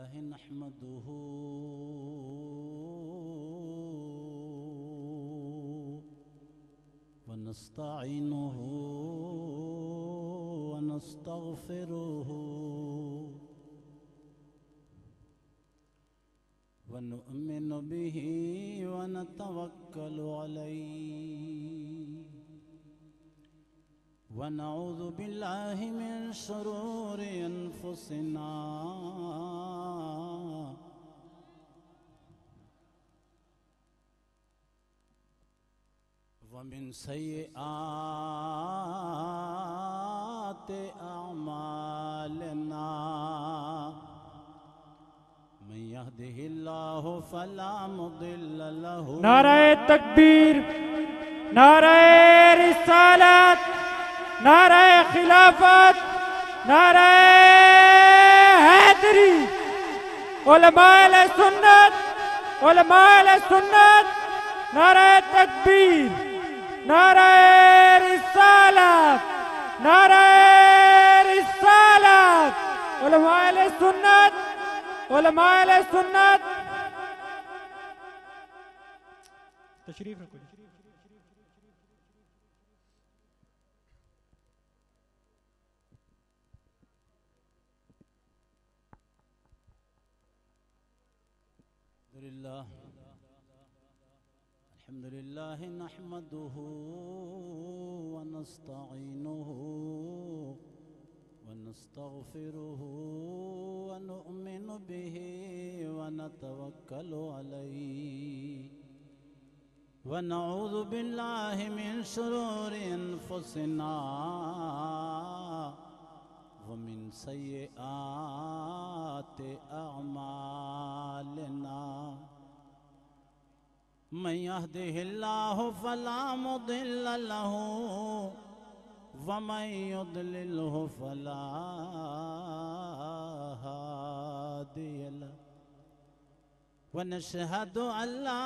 लिल्लाहि नहमदुहु व नस्तईनुहु व नस्तगफिरुहु व नु'मिनु बिही व नतवक्कलु अलैहि व नऊज़ु बिल्लाहि मिन शुरूरि अनफुसिना व मिन सय्यिआति अअमालिना मन यहदिहिल्लाहु फला मुदिल्ल लहु। नाराए तकबीर, नाराए रिसालत, नाराए खिलाफत, नाराए हैदरी। उलमाए सुन्नत, उलमाए सुन्नत, नाराए तकबीर, नाराए रिसालत, नाराए रिसालत। उलमाए सुन्नत, उलमाए सुन्नत। तशरीफ रखो। अल्हम्दुलिल्लाह नहमदुहु व नस्तईनुहु व नस्तगफिरुहु व नु'मिनु बिही व नतवक्कलु अलैहि व नऊज़ु बिल्लाहि मिन शुरूरि अनफुसिना व मिन सय्यिआति अअमालिना मन यहदिहिल्लाहु फला मुदिल्ल लहु व मन युद्लिल्हु फला हादिय लहु व नशहदु अल्ला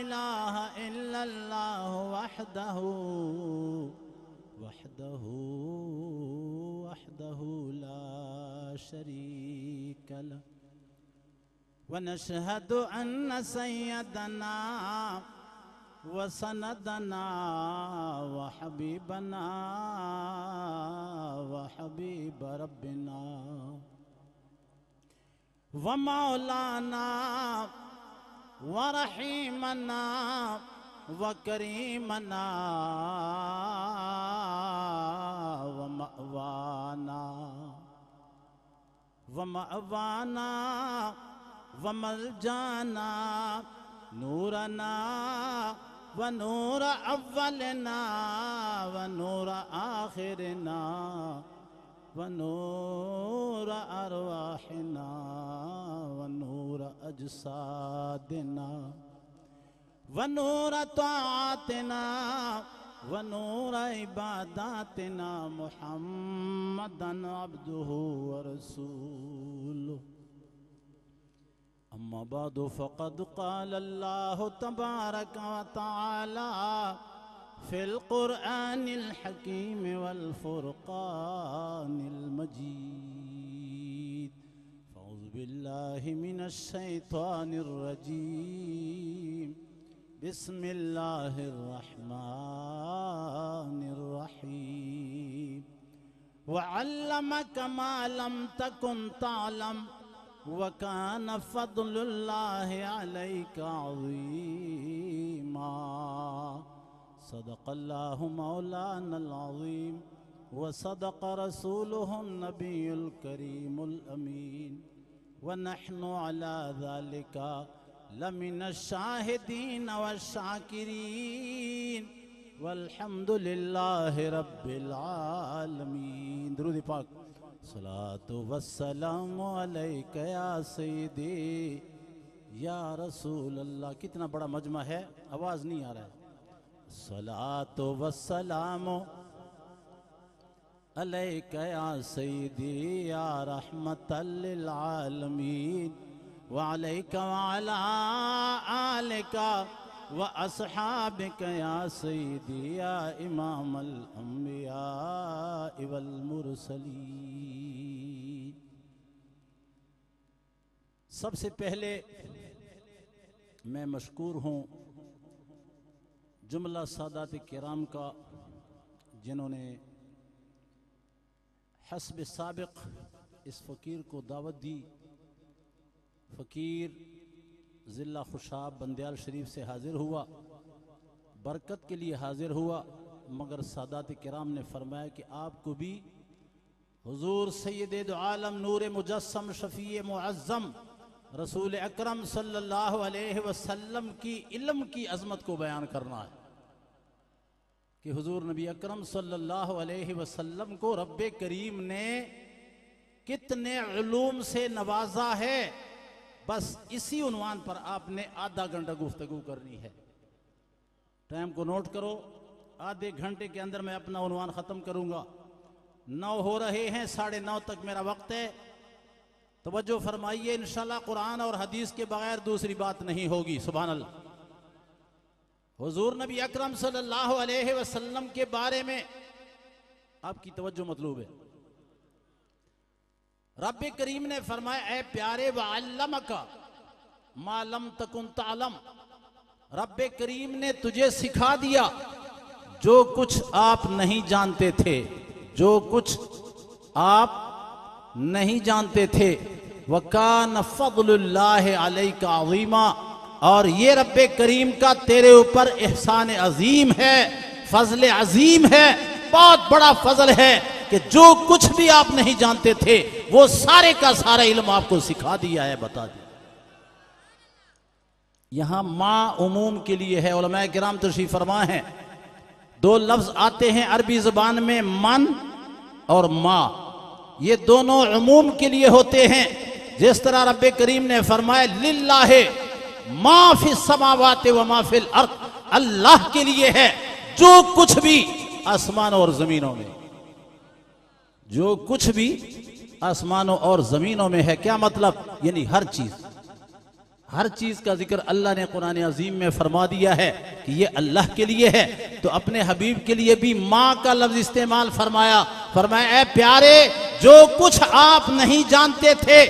इलाहा इल्लल्लाहु वहदहु ला शरीक लहु व नशहदु अन्न सय्यदना व सनदना व हबीबना व हबीब रब्बिना व मौलाना व रहीमना व करीमना व मअवाना व मलजाना नूरना व नूर अव्वलना व नूर आखिरना व नूर अरवाहिना व नूर अजसादिना व नूर ताअतिना व नूर इबादातिना मुहम्मदन अब्दुहु व रसूलुहु। अम्मा बादु फ़क़द क़ाल अल्लाहु तबारक व तआला फ़िल क़ुरआनिल हकीम वल फ़ुरक़ानिल मजीद। फ़अऊज़ु बिल्लाहि मिनश शैतानिर रजीम। बिस्मिल्लाहिर रहमानिर रहीम। व अल्लमक मा लम तकुन तअलम वकान फ़ज़्लुल्लाहि अलैका अज़ीमा। सदक़ल्लाहु मौलानल अज़ीम व सदक़ रसूलुहुन नबियुल करीमुल अमीन व नहनु अला ज़ालिका लमिनश शाहिदीन व शाकिरीन वल्हम्दुलिल्लाहि रब्बिल आलमीन। दुरूद पाक। सलातु वस्सलामु अलैका या सय्यदी या रसूल अल्लाह। कितना बड़ा मजमा है, आवाज़ नहीं आ रहा है। सलातु वस्सलामु अलैका या सय्यदी या रहमतल लिल आलमीन व अलैका व अला आलिका व अस्हाबिका या सय्यदी या इमामल अंबिया वल मुरसलीन। सबसे पहले मैं मशकूर हूँ जुमला सादात किराम का, जिन्होंने हस्ब साबिक इस फ़कीर को दावत दी। फ़कीर ज़िला खुशाब बंदयाल शरीफ से हाज़िर हुआ, बरकत के लिए हाज़िर हुआ, मगर सादात किराम ने फरमाया कि आपको भी हुजूर सैयद दो आलम नूर मुजस्सम शफ़ी मुअज़्ज़म रसूल अकरम सल्लल्लाहु अलैहि वसल्लम की इल्म की अज़मत को बयान करना है कि हुजूर नबी अकरम सल्लल्लाहु अलैहि वसल्लम को रब्बे करीम ने कितने उलूम से नवाजा है। बस इसी उन्वान पर आपने आधा घंटा गुफ्तगू करनी है। टाइम को नोट करो, आधे घंटे के अंदर मैं अपना उन्वान ख़त्म करूँगा। 9 हो रहे हैं, 9:30 तक मेरा वक्त है। तवज्जो फरमाइए, इंशाल्लाह कुरान और हदीस के बगैर दूसरी बात नहीं होगी। सुभान अल्लाह। हुजूर नबी अकरम सल्लल्लाहु अलैहि वसल्लम के बारे में आपकी तवज्जो मतलूब है। रब्बे करीम ने फरमाया, ऐ प्यारे वअल्लमका मा लम तकुन तालम, रब्बे करीम ने तुझे सिखा दिया जो कुछ आप नहीं जानते थे, जो कुछ आप नहीं जानते थे। वकान फज़लुल्लाहि अलैका अज़ीमा, और ये रब्बे करीम का तेरे ऊपर एहसान अजीम है, फजल अजीम है, बहुत बड़ा फजल है कि जो कुछ भी आप नहीं जानते थे वो सारे का सारा इल्म आपको सिखा दिया है, बता दिया। यहां माँ उमूम के लिए है। उलमाए किराम तशरीफ फरमा है, 2 लफ्ज आते हैं अरबी जुबान में, मन और माँ, ये दोनों उमूम के लिए होते हैं। जिस तरह रब्बे करीम ने फरमाया, लिल्लाहि मा फिस समावाति व मा फिल अर्द, अल्लाह के लिए है जो कुछ भी आसमानों और जमीनों में, जो कुछ भी आसमानों और जमीनों में है। क्या मतलब? यानी हर चीज, हर चीज का जिक्र अल्लाह ने कुरान अजीम में फरमा दिया है कि ये अल्लाह के लिए है। तो अपने हबीब के लिए भी माँ का लफ्ज इस्तेमाल फरमाया। फरमाया, ऐ प्यारे, जो कुछ आप नहीं जानते थे,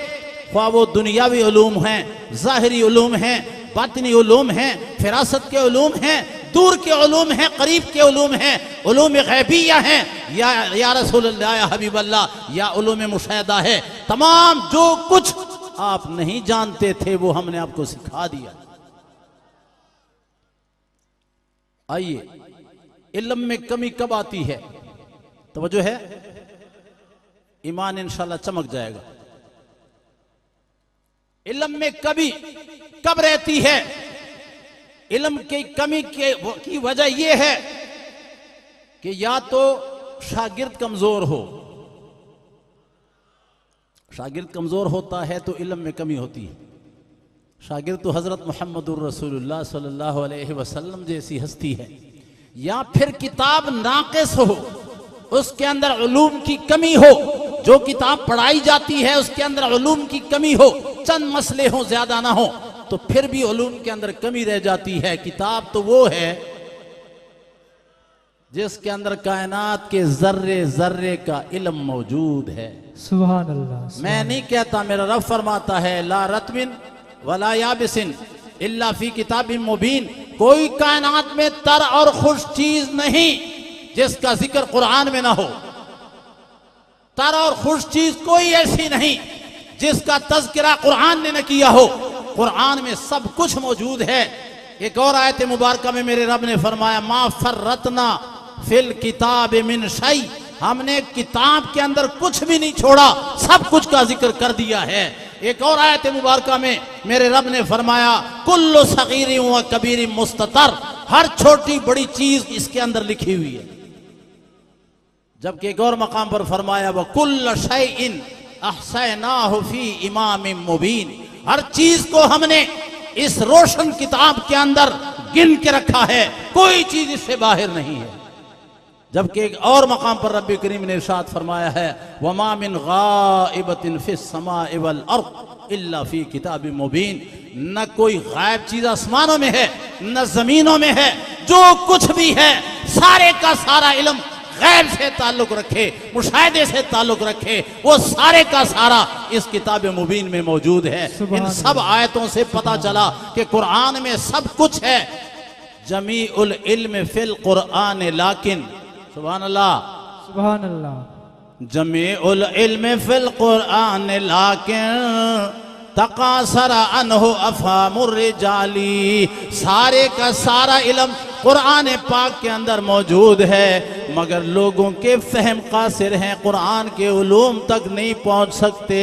ख्वाह वो दुनियावी उलूम हैं, ज़ाहिरी उलूम हैं, बातिनी उलूम हैं, फिरासत के उलूम हैं, दूर के उलूम हैं, करीब के उलूम हैं, उलूम गैबिया हैं, या रसूलल्लाह, या हबीब अल्लाह, या उलूम मुशाहिदा है। तमाम जो कुछ आप नहीं जानते थे वो हमने आपको सिखा दिया। आइए, इल्म में कमी कब आती है? तवज्जो है, ईमान इंशाल्लाह चमक जाएगा। इल्म में कभी कब रहती है? इल्म की कमी की वजह यह है कि या तो शागिर्द कमजोर हो, शागिर्द कमजोर होता है तो इल्म में कमी होती है। शागिर्द तो हजरत मुहम्मदुर रसूलुल्लाह सल्लल्लाहु अलैहि वसल्लम जैसी हस्ती है। या फिर किताब नाक़िस हो, उसके अंदर उलूम की कमी हो, जो किताब पढ़ाई जाती है उसके अंदर उलूम की कमी हो, चंद मसले हो, ज्यादा ना हो, तो फिर भी उलूम के अंदर कमी रह जाती है। किताब तो वो है जिसके अंदर कायनात के जर्रे जर्रे का इल्म मौजूद है। सुभान अल्लाह। मैं नहीं कहता, मेरा रब फरमाता है, ला रत्बिन वला याबिसिन इल्ला फी किताबिन मुबीन, कोई कायनात में तर और खुश चीज नहीं जिसका जिक्र कुरान में ना हो। तर और खुश चीज कोई ऐसी नहीं जिसका तज़किरा कुरान ने न किया हो। कुरान में सब कुछ मौजूद है। एक और आयत मुबारका में मेरे रब ने फरमाया, मा फर्रतना फिल किताब मिन शै, हमने किताब के अंदर कुछ भी नहीं छोड़ा, सब कुछ का जिक्र कर दिया है। एक और आयत मुबारका में मेरे रब ने फरमाया, कुल्लु सगीरिन व कबीरिन मुस्ततर, हर छोटी बड़ी चीज इसके अंदर लिखी हुई है। जबकि एक और मकाम पर फरमाया, व कुल्ल शैइन अहसैनाहु फी इमामिन मुबीन, हर चीज को हमने इस रोशन किताब के अंदर गिन के रखा है, कोई चीज इससे बाहर नहीं है। जबकि एक और मकाम पर रब्बे करीम ने इरशाद फरमाया है, वमा मिन गाइबतिन फिस समाइ वल अर्द इल्ला फी किताबिन मुबीन, न कोई गायब चीज आसमानों में है न जमीनों में है, जो कुछ भी है सारे का सारा इल्म गैब से ताल्लुक रखे, मुशाहिदे से ताल्लुक रखे, वो सारे का सारा इस किताब मुबीन में मौजूद है। इन सब आयतों से पता चला कि कुरान में सब कुछ है। जमीउल इल्म फिल कुरान लाकिन, सुभान अल्लाह, सुभान अल्लाह, जमीउल इल्म फिल कुरान लाकिन तकासरा अनहु अफहामुर रिजाली, सारे का सारा इल्म कुरान पाक के अंदर मौजूद है, मगर लोगों के फहम कासिर हैं, कुरान के उलूम तक नहीं पहुंच सकते।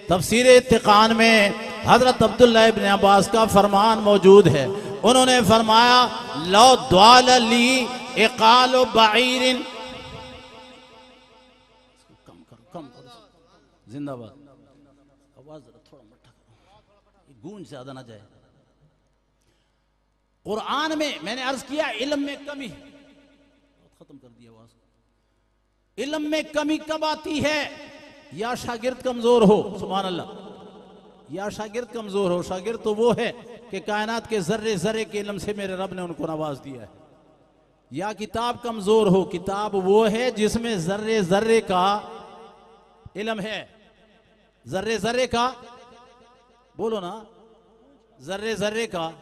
तफसीर इत्तिकान में हजरत अब्दुल्लाह इब्न अब्बास का फरमान मौजूद है। उन्होंने फरमाया लो द्वाल ली इकाल बाइरिन, कम करो, जिंदाबाद, आवाज थोड़ा मट्ठा करो, गूंज ज्यादा ना जाए। कुरान में मैंने अर्ज किया इल्म में कमी, खत्म कर दिया आवाज। इल्म में कमी कब आती है? या शागिर्द कमजोर हो, सुभान अल्लाह, या शागिर्द कमजोर हो। शागिर्द तो वो है कि कायनात के जर्रे जर्रे के इल्म से मेरे रब ने उनको नवाज दिया है। या किताब कमजोर हो, किताब वो है जिसमें जर्रे जर्रे का इल्म है, जर्रे जर्रे का, बोलो ना, जर्रे जर्रे का।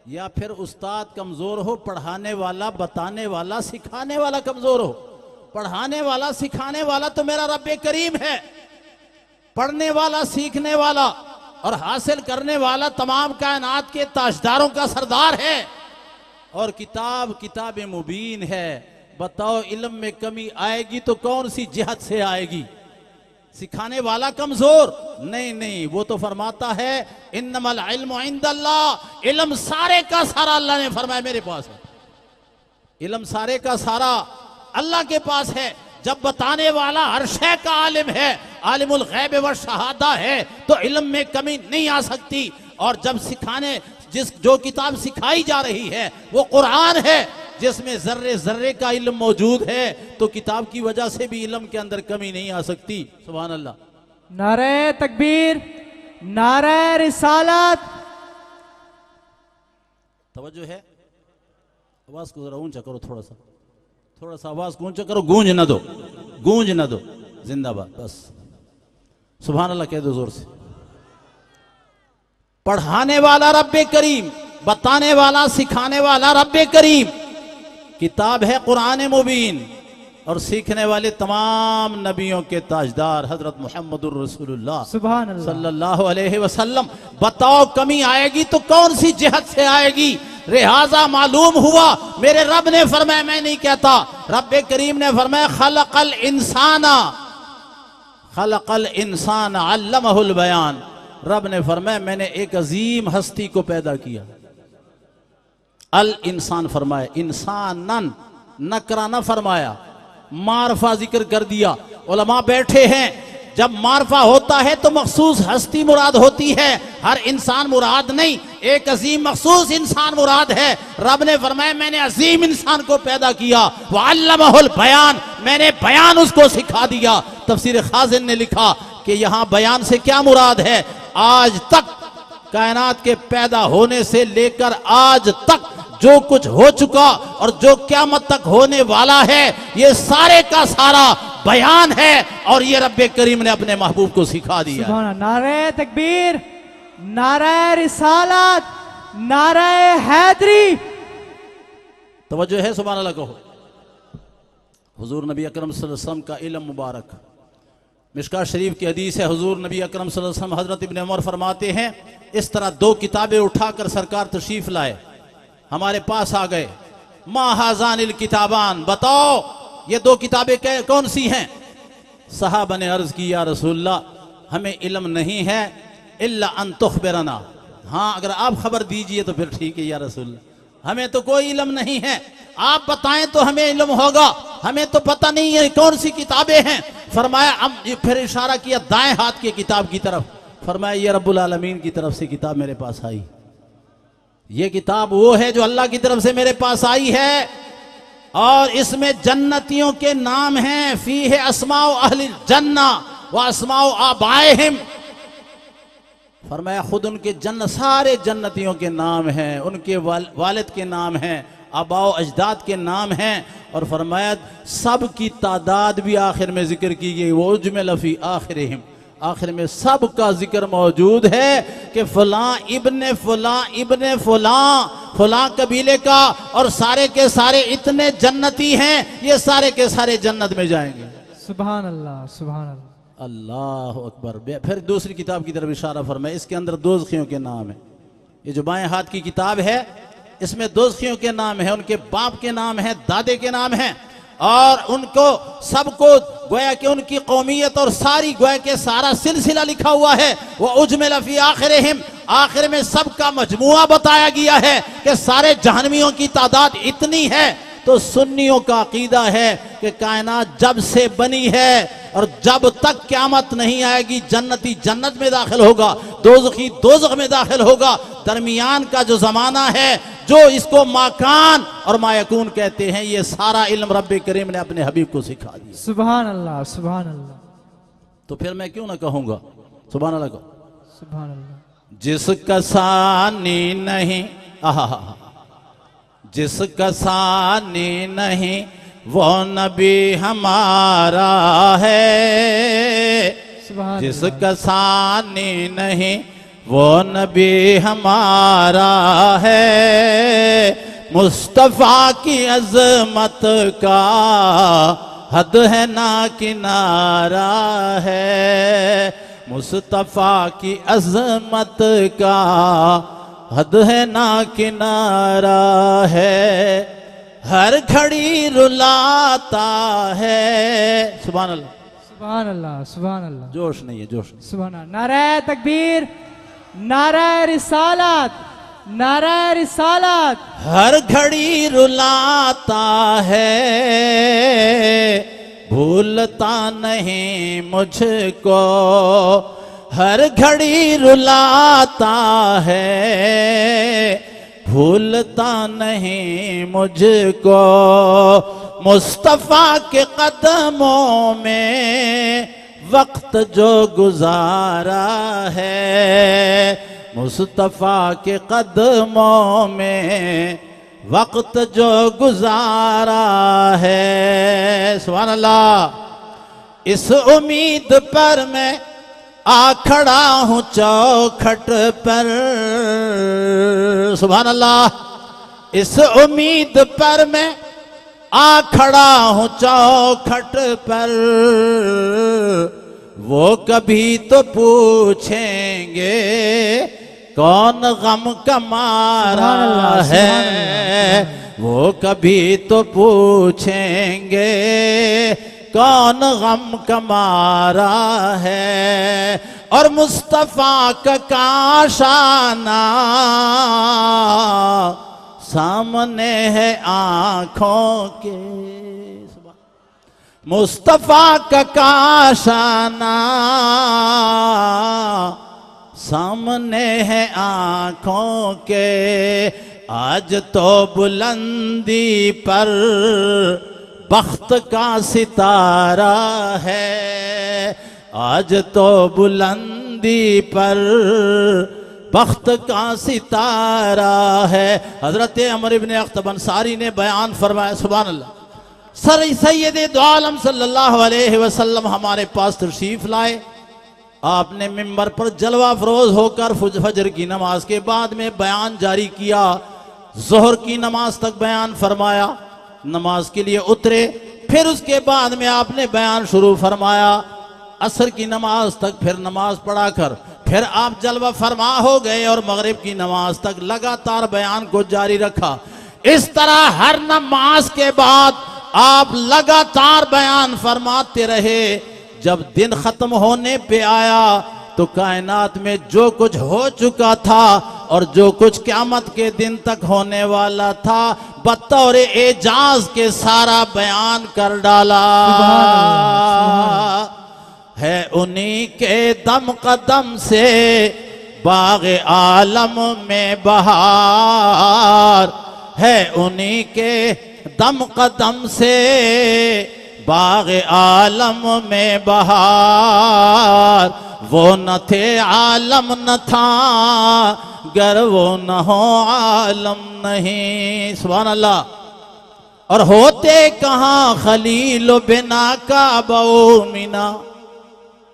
या फिर उस्ताद कमजोर हो, पढ़ाने वाला, बताने वाला, सिखाने वाला कमजोर हो। पढ़ाने वाला, सिखाने वाला तो मेरा रब्बे करीम है, पढ़ने वाला, सीखने वाला और हासिल करने वाला तमाम कायनात के ताजदारों का सरदार है। और किताब किताब मुबीन है। बताओ इल्म में कमी आएगी तो कौन सी जिहत से आएगी? सिखाने वाला कमजोर? नहीं नहीं, वो तो फरमाता है इन्नमल इल्मु इंदल्लाह, इल्म सारे का सारा अल्लाह ने फरमाया मेरे पास है। इल्म सारे का सारा अल्लाह के पास है। जब बताने वाला हर शय का आलिम है, आलिमुल गैब व शहादा है, तो इल्म में कमी नहीं आ सकती। और जब सिखाने जो किताब सिखाई जा रही है वो कुरान है, जिसमें जर्रे जर्रे का इल्म मौजूद है, तो किताब की वजह से भी इल्म के अंदर कमी नहीं आ सकती। सुभान अल्लाह। नारे तकबीर, नारे रिसालत। तवज्जो है? आवाज को जरा ऊंचा करो, थोड़ा सा आवाज को ऊंचा करो, गूंज ना दो, गूंज ना दो। जिंदाबाद, बस सुभान अल्लाह कह दो जोर से। पढ़ाने वाला रब्बे करीम, बताने वाला, सिखाने वाला रब्बे करीम। किताब है कुरान मुबीन, और सीखने वाले तमाम नबियों के ताजदार हजरत मुहम्मदुर रसूलुल्लाह सल्लल्लाहु अलैहि वसल्लम। बताओ कमी आएगी तो कौन सी जिहत से आएगी? लिहाजा मालूम हुआ, मेरे रब ने फरमाया, मैं नहीं कहता, रब्बे करीम ने फरमाया खलकल इंसान अल्लमहुल बयान। रब ने फरमाया मैंने एक अजीम हस्ती को पैदा किया। अल इंसान फरमाया, इंसानन नकरा न फरमाया, मारफा जिक्र कर दिया। उलमा बैठे हैं, जब मारफा होता है तो मखसूस हस्ती मुराद होती है, हर इंसान मुराद नहीं, एक अजीम मखसूस इंसान मुराद है। रब ने फरमाया मैंने अजीम इंसान को पैदा किया, वअल्लमहुल बयान, मैंने बयान उसको सिखा दिया। तफसीर खाजिन ने लिखा कि यहां बयान से क्या मुराद है? आज तक कायनात के पैदा होने से लेकर आज तक जो कुछ हो चुका और जो क़यामत तक होने वाला है, ये सारे का सारा बयान है, और ये रब्बे करीम ने अपने महबूब को सिखा दिया। नारे तकबीर, नारे रिसालत, नारे हैदरी। तवज्जो है? सुभान अल्लाह कहो। हुजूर नबी अकरम सल्लल्लाहु अलैहि वसल्लम का इल्म मुबारक, मिशकात शरीफ की हदीस है, हुजूर नबी अकरम सल्लल्लाहु अलैहि वसल्लम हजरत इब्न उमर फरमाते हैं, इस तरह दो किताबें उठाकर सरकार तशरीफ लाए, हमारे पास आ गए। माहाजानिल किताबान, बताओ ये दो किताबें कौन सी हैं? सहाबा ने अर्ज की, या रसूलल्लाह हमें इल्म नहीं है, इल्ला अन तुखबिरना, हाँ अगर आप खबर दीजिए तो फिर ठीक है या रसूलल्लाह, हमें तो कोई इल्म नहीं है, आप बताएं तो हमें इल्म होगा, हमें तो पता नहीं है कौन सी किताबें हैं। फरमाया, अब फिर इशारा किया दाएं हाथ की किताब की तरफ, फरमाया ये रब्बुल आलमीन की तरफ से किताब मेरे पास आई, ये किताब वो है जो अल्लाह की तरफ से मेरे पास आई है, और इसमें जन्नतियों के नाम हैं, फीहे अस्माउ अहलिल जन्ना व अस्माउ आबाइहिम। फरमाया खुद उनके सारे जन्नतियों के नाम हैं, उनके वालिद के नाम हैं, आबाओ अजदाद के नाम हैं। और फरमाया सब की तादाद भी आखिर में जिक्र की गई, वो उजमिल फी आखिरिहिम, आखिर में सब का जिक्र मौजूद है कि फलां इब्ने फलां इब्ने फलां फलां कबीले का, और सारे के सारे इतने जन्नती हैं, ये सारे के सारे जन्नत में जाएंगे। सुभान अल्लाह, सुभान अल्लाह। अल्लाह अकबर। फिर दूसरी किताब की तरफ इशारा फरमाया, इसके अंदर दोज़खियों के नाम है। ये जो बाएं हाथ की किताब है इसमें दोज़खियों के नाम है, उनके बाप के नाम है, दादे के नाम है, और उनको सबको गोया कि उनकी कौमियत और सारी गोया के सारा सिलसिला लिखा हुआ है। वो उजमिल फी आखिरिहिम, आखिर में सबका मजमुआ बताया गया है कि सारे जहन्नमियों की तादाद इतनी है। तो सुन्नियों का अकीदा है कि कायनात जब से बनी है और जब तक क़यामत नहीं आएगी, जन्नती जन्नत में दाखिल होगा, दोज़खी दोज़ख में दाखिल होगा। दरमियान का जो जमाना है, जो इसको माकान और मायकून कहते हैं, ये सारा इल्म रब्बे करीम ने अपने हबीब को सिखा दिया। सुभान अल्लाह, सुभान अल्लाह। तो फिर मैं क्यों ना कहूंगा सुभान अल्लाह को। सुभान अल्लाह। जिसका सानी नहीं, आहा, जिसका सानी नहीं वो नबी हमारा है, सुभान अल्लाह। जिसका सानी नहीं वो नबी हमारा है, मुस्तफा की अजमत का हद है ना किनारा है, मुस्तफा की अजमत का हद है ना किनारा है, हर घड़ी रुलाता है। सुभान अल्लाह, सुभान अल्लाह, सुभान अल्लाह। जोश नहीं है, जोश नहीं। सुभान अल्लाह। नारे तकबीर, नारे रिसालत, नारे रिसालत। हर घड़ी रुलाता है, भूलता नहीं मुझको, हर घड़ी रुलाता है, भूलता नहीं मुझको, मुस्तफा के कदमों में वक्त जो गुजारा है, मुस्तफा के कदमों में वक्त जो गुजारा है। सुभान अल्लाह। इस उम्मीद पर मैं आ खड़ा हूं चौखट पर, सुभान अल्लाह। इस उम्मीद पर मैं आ खड़ा हूं चौखट पर, वो कभी तो पूछेंगे कौन गम कमारा है, वो कभी तो पूछेंगे कौन गम कमारा है, और मुस्तफा का काशाना सामने है आंखों के, मुस्तफा का काशाना सामने है आंखों के, आज तो बुलंदी पर बख्त का सितारा है, आज तो बुलंदी पर बख्त का सितारा है। हजरत अमर इब्ने अख्तब अंसारी ने बयान फरमाया, सुभान अल्लाह। सैयद दो आलम सल्लल्लाहु अलैहि वसल्लम हमारे पास तशरीफ लाए। आपने मिंबर पर जलवा फरोज होकर फजर की नमाज के बाद में बयान जारी किया, जोहर की नमाज तक बयान फरमाया, नमाज के लिए उतरे, फिर उसके बाद में आपने बयान शुरू फरमाया, असर की नमाज तक फिर नमाज पढ़ाकर फिर आप जलवा फरमा हो गए और मगरिब की नमाज तक लगातार बयान को जारी रखा। इस तरह हर नमाज के बाद आप लगातार बयान फरमाते रहे। जब दिन खत्म होने पे आया तो कायनात में जो कुछ हो चुका था और जो कुछ क़यामत के दिन तक होने वाला था, बतौर एजाज के सारा बयान कर डाला है। उन्हीं के दम कदम से बाग आलम में बहार है, उन्हीं के दम कदम से बाग आलम में बहार, वो न थे आलम न था, गर वो न हो आलम नहीं। सुभान अल्लाह। और होते कहाँ खलील बिना काबा मिना,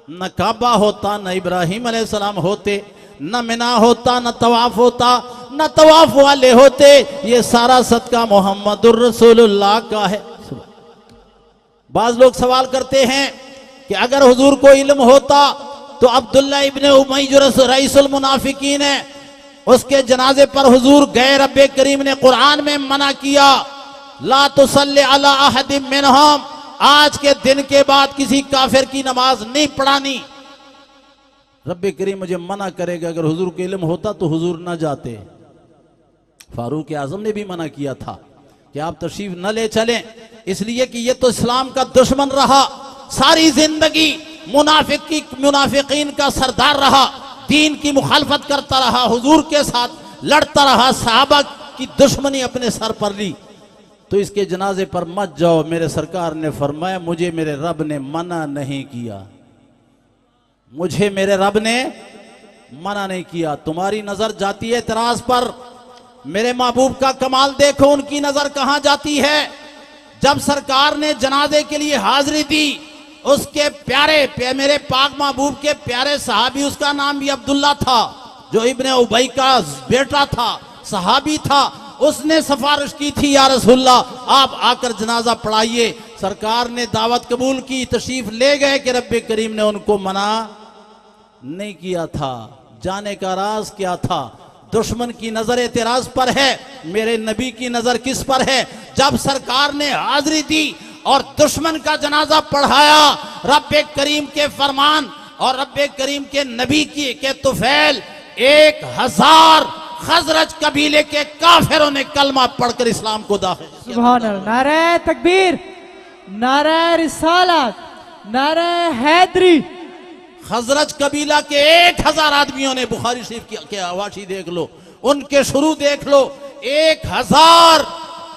न काबा होता न इब्राहिम अलैहिस्सलाम होते, न मिना होता, न तवाफ होता, न तवाफ वाले होते। ये सारा सदका मोहम्मदुर रसूलुल्लाह का है। बाज लोग सवाल करते हैं कि अगर हुजूर को इल्म होता तो अब्दुल्ला इब्ने उमई जो रईसुल मुनाफिकीन है, उसके जनाजे पर हुजूर गए। रब्बे करीम ने कुरान में मना किया, ला तुसल्ली अला अहदिम मिनहुम, आज के दिन के बाद किसी काफिर की नमाज नहीं पढ़ानी। रब्बे करीम मुझे मना करेगा। अगर हुजूर को इल्म होता तो हुजूर न जाते। फारूक आजम ने भी मना किया था कि आप तशरीफ न ले चलें, इसलिए कि ये तो इस्लाम का दुश्मन रहा, सारी जिंदगी मुनाफिकीन का सरदार रहा, दीन की मुखालफत करता रहा, हुजूर के साथ लड़ता रहा, सहाबा की दुश्मनी अपने सर पर ली। तो इसके जनाजे पर मत जाओ। मेरे सरकार ने फरमाया, मुझे मेरे रब ने मना नहीं किया, मुझे मेरे रब ने मना नहीं किया। तुम्हारी नजर जाती है एतराज पर, मेरे महबूब का कमाल देखो, उनकी नजर कहां जाती है। जब सरकार ने जनाजे के लिए हाजिरी दी, उसके प्यारे मेरे पाक महबूब के प्यारे सहाबी, उसका नाम भी अब्दुल्ला था, जो इब्ने उबई का बेटा था, सहाबी था, उसने सिफारिश की थी, या रसूलल्लाह आप आकर जनाजा पढ़ाइए। सरकार ने दावत कबूल की, तशरीफ ले गए कि रब्बे करीम ने उनको मना नहीं किया था। जाने का राज क्या था? दुश्मन की नजर एतराज पर है, मेरे नबी की नजर किस पर है? जब सरकार ने हाजिरी दी और दुश्मन का जनाजा पढ़ाया, रब्बे करीम के फरमान और रब्बे करीम के नबी की के तुफैल 1000 खजरज कबीले के काफिरों ने कलमा पढ़कर इस्लाम को दाखिल किया। सुभान अल्लाह। नारे तकबीर, नारे रिसालत, नारे हैदरी। खजरज कबीला के 1000 आदमियों ने, बुखारी शरीफ के हवाशी देख लो, उनके शुरू देख लो, 1000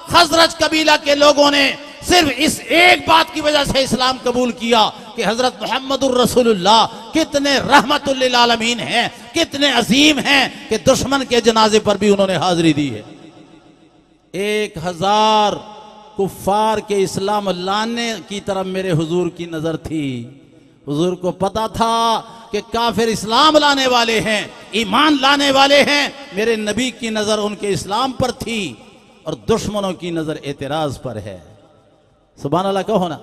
खजरज कबीला के लोगों ने सिर्फ इस एक बात की वजह से इस्लाम कबूल किया कि हजरत मुहम्मदुर रसूलुल्लाह कितने रहमतुल लिल आलमीन हैं, कितने अजीम हैं कि दुश्मन के जनाजे पर भी उन्होंने हाजिरी दी है। 1000 कुफ्फार के इस्लाम लाने की तरफ मेरे हुजूर की नजर थी। हुजूर को पता था कि काफिर इस्लाम लाने वाले हैं, ईमान लाने वाले हैं। मेरे नबी की नजर उनके इस्लाम पर थी और दुश्मनों की नजर एतराज पर है। सुभान अल्लाह कहो ना।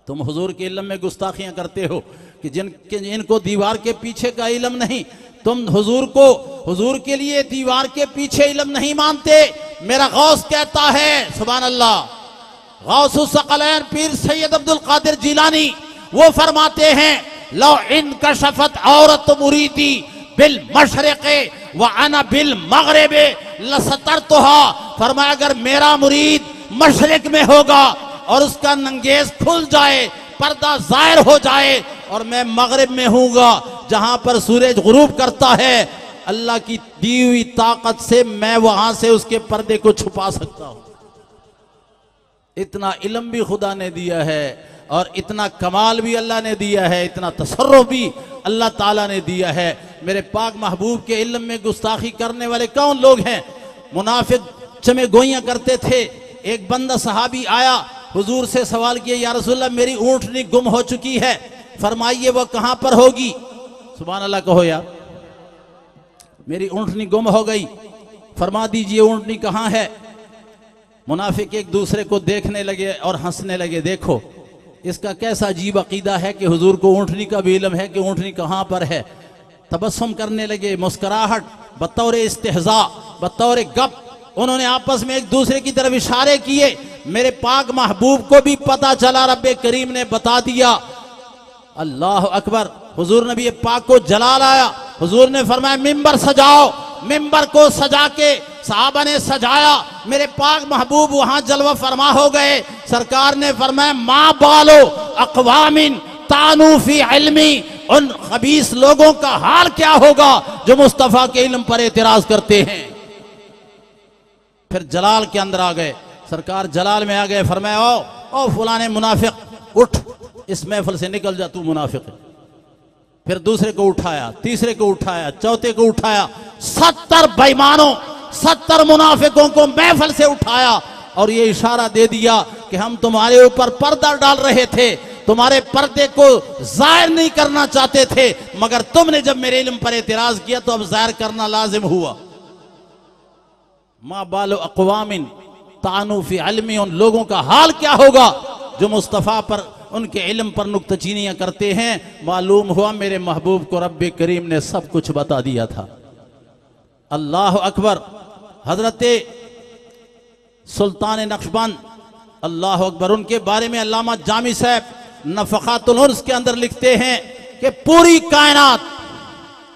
तुम हुजूर के इल्म में गुस्ताखियां करते हो कि जिनको दीवार के पीछे का इल्म नहीं, तुम हुजूर के लिए दीवार के पीछे इल्म नहीं मानते। मेरा गौस कहता है, सुभान अल्लाह, गौसुस सकलैन पीर सैयद अब्दुल कादिर जिलानी, वो फरमाते हैं, लो इनका शफत औरत मुरीदी बिल मशरिक़े व अना बिल मगरिबे लसतरतुहा। फरमाया अगर मेरा मुरीद मशरिक में होगा और उसका नंगेज खुल जाए, पर्दा जाहिर हो जाए, और मैं मगरिब में हूँगा जहां पर सूरज गुरूब करता है, अल्लाह की दी हुई ताकत से मैं वहां से उसके पर्दे को छुपा सकता हूं। इतना इल्म भी खुदा ने दिया है और इतना कमाल भी अल्लाह ने दिया है, इतना तसर्रुफ भी अल्लाह ताला ने दिया है। मेरे पाक महबूब के इल्म में गुस्ताखी करने वाले कौन लोग हैं? मुनाफिक चमे गोइयां करते थे। एक बंदा सहाबी आया, हुजूर से सवाल किया, या रसूलल्लाह मेरी ऊँटनी गुम हो चुकी है, फरमाइए वो कहां पर होगी। सुभान अल्लाह कहो यार, मेरी ऊँटनी गुम हो गई, फरमा दीजिए ऊँटनी कहां है। मुनाफिक एक दूसरे को देखने लगे और हंसने लगे। देखो इसका कैसा अजीब अकीदा है कि हुजूर को ऊँटनी का भी इल्म है कि ऊँटनी कहां पर है। तबस्सुम करने लगे, मुस्कुराहट, बतौर इस्तेहजा, बतौर गप, उन्होंने आपस में एक दूसरे की तरफ इशारे किए। मेरे पाक महबूब को भी पता चला, रब्बे करीम ने बता दिया। अल्लाह अकबर। हुजूर नबी पाक को जलाल आया, हुजूर ने फरमाया मिंबर सजाओ। मिंबर को सजा के सहाबा ने सजाया, मेरे पाक महबूब वहां जलवा फरमा हो गए। सरकार ने फरमाया माँ बालो अक़वामिन तानू फी इल्मी, उन खबीस लोगों का हाल क्या होगा जो मुस्तफा के इल्म पर एतराज करते हैं। फिर जलाल के अंदर आ गए, सरकार जलाल में आ गए, फरमाया ओ ओ फलाने मुनाफिक उठ, इस महफिल से निकल जा, तू मुनाफिक है। फिर दूसरे को उठाया, तीसरे को उठाया, चौथे को उठाया, 70 बेईमानों 70 मुनाफिकों को महफिल से उठाया और ये इशारा दे दिया कि हम तुम्हारे ऊपर पर्दा डाल रहे थे, तुम्हारे पर्दे को जाहिर नहीं करना चाहते थे, मगर तुमने जब मेरे इल्म पर एतराज किया तो अब जाहिर करना लाजिम हुआ। मा बालो अक़वामिन तानू फी इल्मी, उन लोगों का हाल क्या होगा जो मुस्तफ़ा पर, उनके इल्म पर नुक्तचीनियां करते हैं। मालूम हुआ मेरे महबूब को रब्बे करीम ने सब कुछ बता दिया था। अल्लाह अकबर। हजरत सुल्तान नक्शबंद अल्लाह अकबर, उनके बारे में अल्लामा जामी साहब नफ़क़ातुल उर्स के अंदर लिखते हैं कि पूरी कायनात,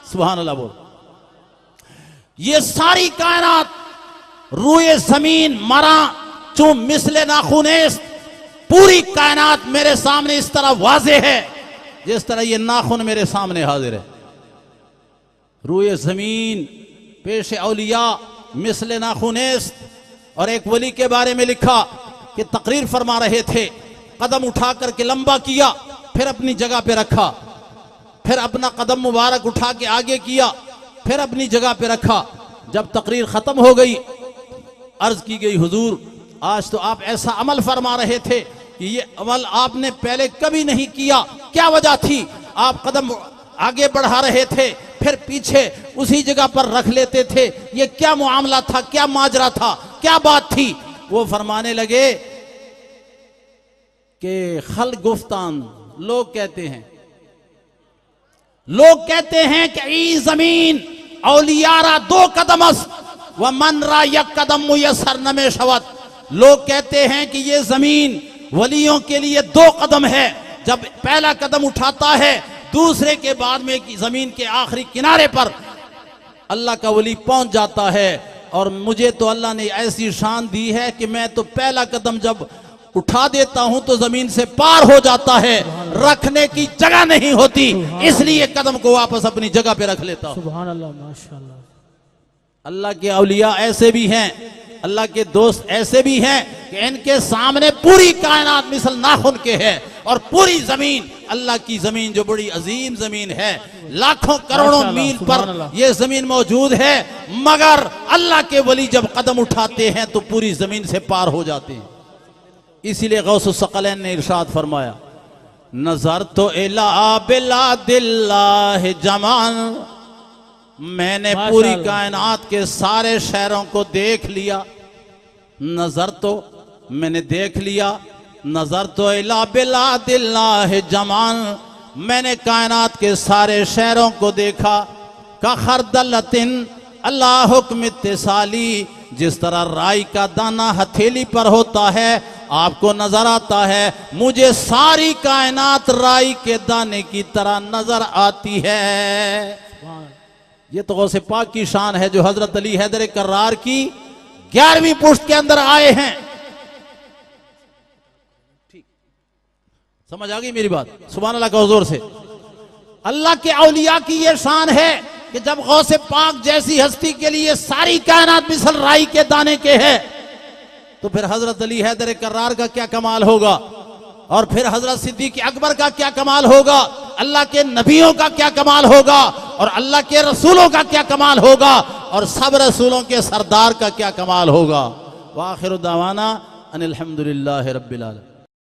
सुभान अल्लाह बोल, ये सारी कायनात रूए जमीन मरा चूं मिसले नाखुनेस, पूरी कायनात मेरे सामने इस तरह वाज़े है जिस तरह ये नाखून मेरे सामने हाजिर है। रूए जमीन पेश औलिया मिसले नाखुनेस। और एक वली के बारे में लिखा कि तकरीर फरमा रहे थे, कदम उठा करके लंबा किया, फिर अपनी जगह पे रखा, फिर अपना कदम मुबारक उठा के आगे किया, फिर अपनी जगह पे रखा। जब तकरीर खत्म हो गई, अर्ज की गई, हुजूर आज तो आप ऐसा अमल फरमा रहे थे कि ये अमल आपने पहले कभी नहीं किया, क्या वजह थी? आप कदम आगे बढ़ा रहे थे, फिर पीछे उसी जगह पर रख लेते थे, ये क्या मामला था, क्या माजरा था, क्या बात थी? वो फरमाने लगे कि खल गुफ्तान, लोग कहते हैं कि ई जमीन औलियारा 2 कदमस व मन रा यक कदम मुयस्सर नमे शवत। लोग कहते हैं कि ये जमीन वलियों के लिए 2 कदम है, जब पहला कदम उठाता है दूसरे के बाद में जमीन के आखिरी किनारे पर अल्लाह का वली पहुंच जाता है। और मुझे तो अल्लाह ने ऐसी शान दी है कि मैं तो पहला कदम जब उठा देता हूं तो जमीन से पार हो जाता है, रखने की जगह नहीं होती, इसलिए कदम को वापस अपनी जगह पे रख लेता हूं। सुभान अल्लाह, माशाअल्लाह। अल्लाह के औलिया ऐसे भी हैं, अल्लाह के दोस्त ऐसे भी हैं कि इनके सामने पूरी कायनात मिसल नाखून के है, और पूरी जमीन अल्लाह की जमीन जो बड़ी अजीम जमीन है, लाखों करोड़ों मील पर यह जमीन मौजूद है, मगर अल्लाह के वली जब कदम उठाते हैं तो पूरी जमीन से पार हो जाते हैं। इसीलिए गौसुस सकलैन ने इरशाद फरमाया, नजर तो इला बिला दिल्लाह जमान, मैंने पूरी कायनात के सारे शहरों को देख लिया। नजर तो मैंने देख लिया, नजर तो इला बिला दिल्लाह जमान, मैंने कायनात के सारे शहरों को देखा। का खरदलतिन अल्लाह हुक्म इत्तिसाली, जिस तरह राई का दाना हथेली पर होता है आपको नजर आता है, मुझे सारी कायनात राई के दाने की तरह नजर आती है। ये तो गौसे पाक की शान है जो हजरत अली हैदर कर्रार की 11वीं पुश्त के अंदर आए हैं। ठीक समझ आ गई मेरी बात? सुभान अल्लाह का हुजूर से। अल्लाह के औलिया की ये शान है कि जब गौसे पाक जैसी हस्ती के लिए सारी कायनात मिसल राई के दाने के है, तो फिर हजरत अली हैदर कर्रार का क्या कमाल होगा, और फिर हजरत सिद्दीक अकबर का क्या कमाल होगा, अल्लाह के नबियों का क्या कमाल होगा, और अल्लाह के रसूलों का क्या कमाल होगा, और सब रसूलों के सरदार का क्या कमाल होगा। व आखिर दावाना अनिल हम्दुलिल्लाहि रब्बिल आलमीन।